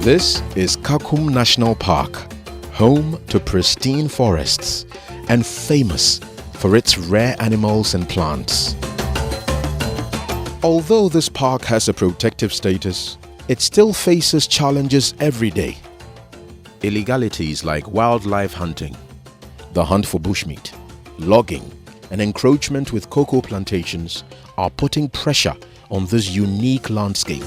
This is Kakum National Park, home to pristine forests and famous for its rare animals and plants. Although this park has a protective status, it still faces challenges every day. Illegalities like wildlife hunting, the hunt for bushmeat, logging, and encroachment with cocoa plantations are putting pressure on this unique landscape.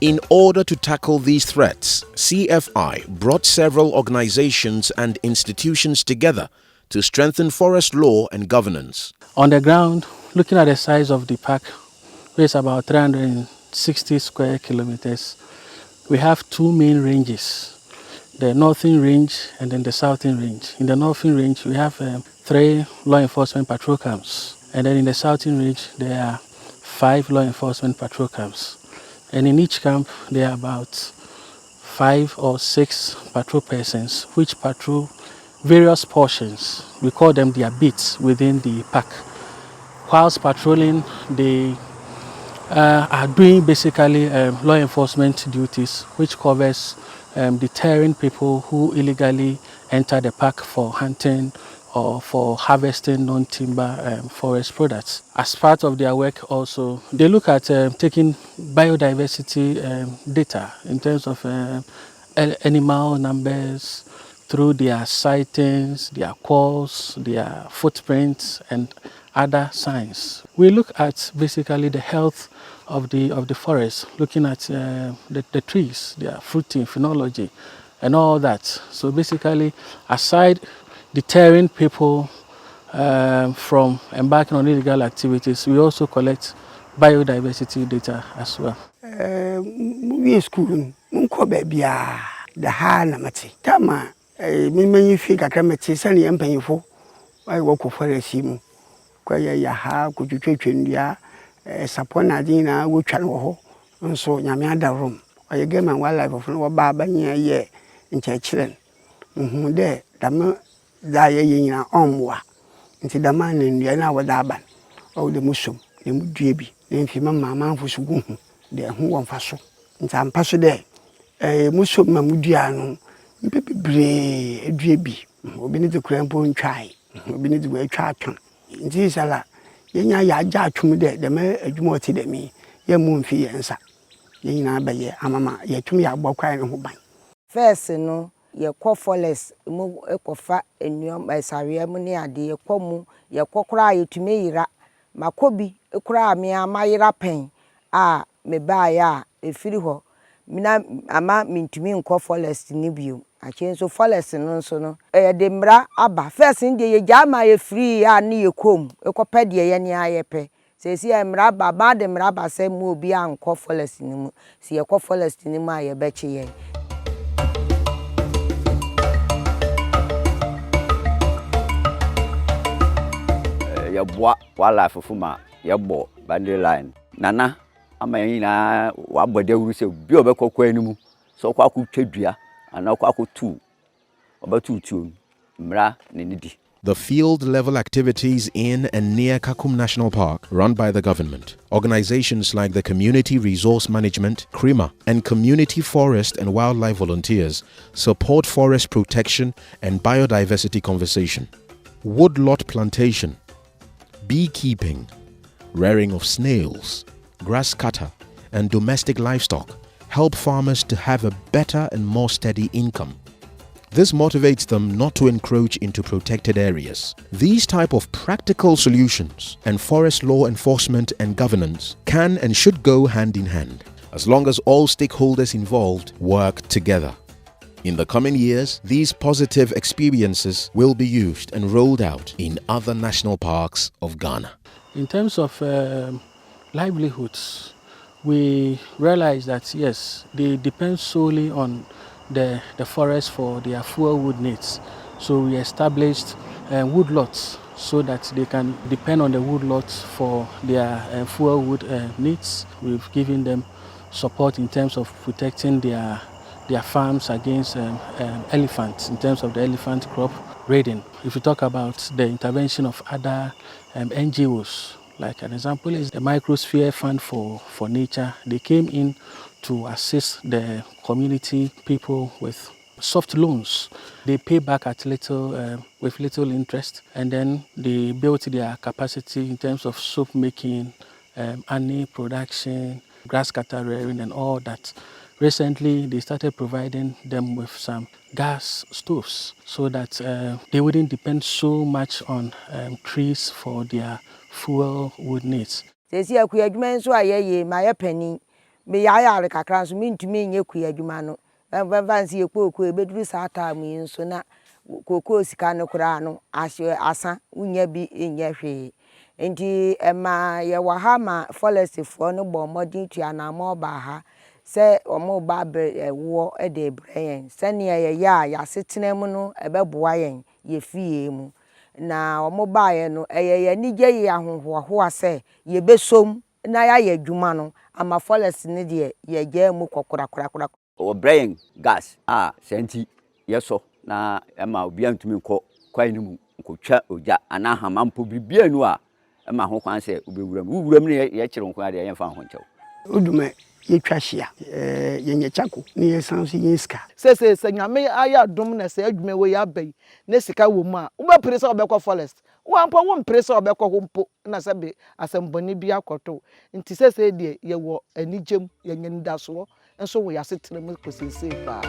In order to tackle these threats, CFI brought several organizations and institutions together to strengthen forest law and governance. On the ground, looking at the size of the park, which is about 360 square kilometers, we have two main ranges, the northern range and then the southern range. In the northern range, we have 3 law enforcement patrol camps, and then in the southern range, there are 5 law enforcement patrol camps. And in each camp, there are about 5 or 6 patrol persons, which patrol various portions. We call them their beats within the park. Whilst patrolling, they are doing basically law enforcement duties, which covers deterring people who illegally enter the park for hunting or for harvesting non-timber forest products. As part of their work also, they look at taking biodiversity data in terms of animal numbers through their sightings, their calls, their footprints, and other signs. We look at basically the health of the forest, looking at the trees, their fruiting, phenology, and all that. So basically, aside deterring people from embarking on illegal activities, we also collect biodiversity data as well. We school, the Hanamati. Tama, me figure Kamati, Sunny and Painful. I walk for a sim. Quaya Yaha, could you take India, Sapona Dina, which I know, and so Yamada room. I gave my wildlife of no barber near ye in Churchland. There, Dama. Die in Omwa, into the man in the hour daban, or the Musum, the Mudibi, the infamous mamma for Sugun, the who one faso. In some passo there, a Musum Mamudiano, Pipi Bray, a dreeby, or beneath the crampo chai, or beneath the way charton. In this a la, Yenya Yaja to me there, the mere adjumoted at me, your moon fee answer. Yena by ye, Amama, yet to me I walk crying who bind. First, no. Ye kwa forest mu ekofa enuom esawe mu ne ade ye kwa mu ye kokora yetumi yira makobi ekura me amayira pen a me ba ya efiri ho mina ama mintumi nkọ forest ni bio achen so forest no so no de mra aba first ndi ye jama ye free a ne ye kom ekopɛ de ye ne ayepe sesi ye mra ba de mra ba se mu obi ankọ forest ni mu si ye kọ forest ni mu a ye beche ye. Yabwa wildlife fuma yabo boundary line nana amayina wabode wuruse bi obekokwa enimu so kwa kutwedua ana kwa kutu obatutu mra nenidi. The field-level activities in and near Kakum National Park, run by the government, organizations like the Community Resource Management, CRIMA, and Community Forest and Wildlife Volunteers support forest protection and biodiversity conservation. Woodlot plantation, beekeeping, rearing of snails, grass cutter, and domestic livestock help farmers to have a better and more steady income. This motivates them not to encroach into protected areas. These type of practical solutions and forest law enforcement and governance can and should go hand in hand, as long as all stakeholders involved work together. In the coming years, these positive experiences will be used and rolled out in other national parks of Ghana. In terms of livelihoods, we realize that yes, they depend solely on the forest for their fuel wood needs. So we established wood lots so that they can depend on the wood lots for their fuel wood needs. We've given them support in terms of protecting their farms against elephants, in terms of the elephant crop raiding. If you talk about the intervention of other NGOs, Like an example is the Microsphere Fund for Nature. They came in to assist the community people with soft loans. They pay back at with little interest, and then they built their capacity in terms of soap making, honey production, grass cutter rearing, and all that. Recently, they started providing them with some gas stoves so that they wouldn't depend so much on trees for their fuel wood needs. Sesi akuya adwuma nso ayeye ma ye pani me yaya kakra nso mintumi nye kuya adwuma no vansi ye koko ebeduru sata mu nso na koko sika no kura no asa unya bi enye hwe enti ema ye wa ha ma forest fo no bo modern tua na ma oba ha se omo ba wo e de breyen se ne ye ya setena mu no ebeboa yen ye fie mu na omo baaye no ye nige ye ahohoho ase ye besom na ya ye dwuma no ama forest ne de ye gya mu kokora o brain gas senti yeso na ema obi antumi nko kwai ni mu nkotwa oja ana hamampo bibia nu ema ho kwan se obewuram ne ye kire nko ade ye mfa ho nchew odume yetwa hia yenye chako ne yesanso yenska se nyame aya dom na se adwuma we ya bai ne sika wo mu a wo ba presa obekọ forest wo ampo wo presa obekọ hompo na se be asemboni bi akoto nti se de ye wo anigem yenye ndaso nso wo ya setere mu kosese ba